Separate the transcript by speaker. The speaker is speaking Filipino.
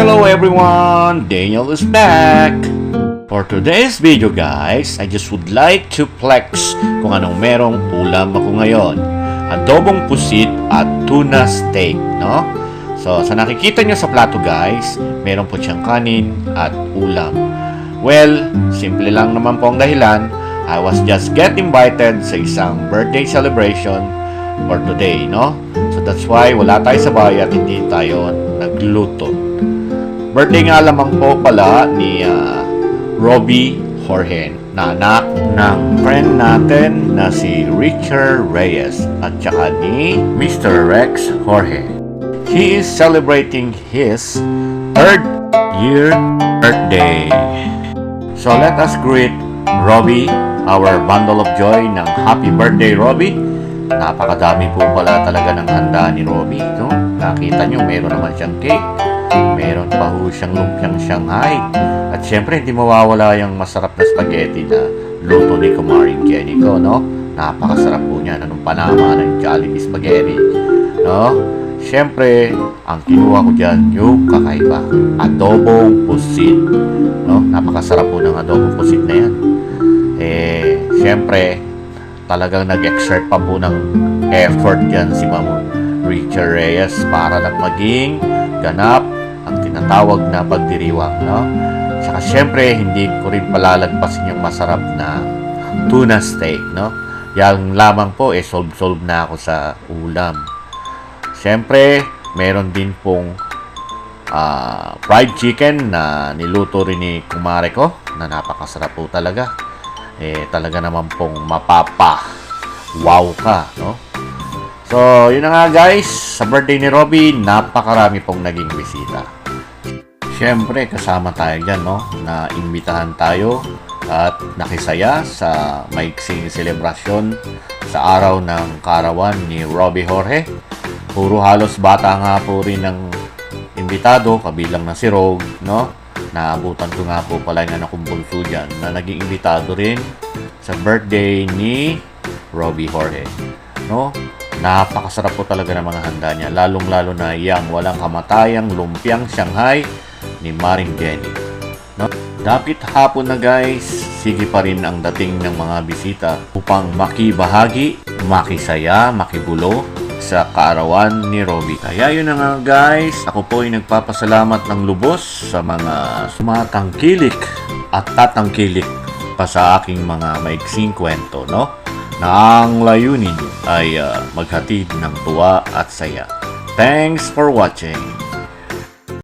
Speaker 1: Hello everyone, Daniel is back! For today's video guys, I just would like to flex kung anong merong ulam ako ngayon. Adobong pusit at tuna steak, no? So, sa nakikita nyo sa plato guys, meron po siyang kanin at ulam. Well, simple lang naman po ang dahilan. I was just get invited sa isang birthday celebration for today, no? So, that's why wala tayo sa bahay at hindi tayo nagluto. Birthday nga lamang po pala ni Robbie Jorge, na anak ng friend natin na si Richard Reyes at saka ni Mr. Rex Jorge. He is celebrating his 3rd year birthday. So let us greet Robbie, our bundle of joy ng happy birthday Robbie. Napakadami po pala talaga ng handa ni Robbie, no? Nakita nyo, meron naman siyang cake. Meron pa ho siyang lumpiang Shanghai. At syempre, hindi mawawala yung masarap na spaghetti na luto ni Kumaring Jenny ko, no? Napakasarap po niya. Anong panama ng Jollibee spaghetti, no? Syempre, ang kinuha ko dyan, yung kakaiba. Adobong pusit, no? Napakasarap po ng adobong pusit na yan. Syempre, talagang nag-exert pa po ng effort dyan si Ma'am Richard Reyes para lang maging ganap ang tinatawag na pagdiriwang, no? Saka syempre, hindi ko rin palalagpasin yung masarap na tuna steak, no? Yan lamang po, solve na ako sa ulam. Syempre, meron din pong fried chicken na niluto rin ni kumare ko, na napakasarap po talaga. Talaga naman pong wow ka, no? So, yun na nga guys, sa birthday ni Robbie, napakarami pong naging bisita. Siyempre, kasama tayo dyan, no? Na imbitahan tayo at nakisaya sa maiksing selebrasyon sa araw ng karawan ni Robbie Jorge. Puro halos bata nga po rin ng imbitado, kabilang na si Rogue, no? Naabutan ko nga po pala yung anak kong bunso dyan na naging imbitado rin sa birthday ni Robbie Jorge, no? Napakasarap po talaga ng mga handa niya, lalong-lalo na yang walang kamatayang lumpiang Shanghai ni Maring Jenny, no? Dapit hapon na guys, sige pa rin ang dating ng mga bisita upang makibahagi, makisaya, makibulo sa kaarawan ni Robbie. Kaya yun na nga guys, ako po ay nagpapasalamat ng lubos sa mga sumatangkilik at tatangkilik pa sa aking mga maiksing kwento, no? Na ang layunin ay maghatid ng tuwa at saya. Thanks for watching.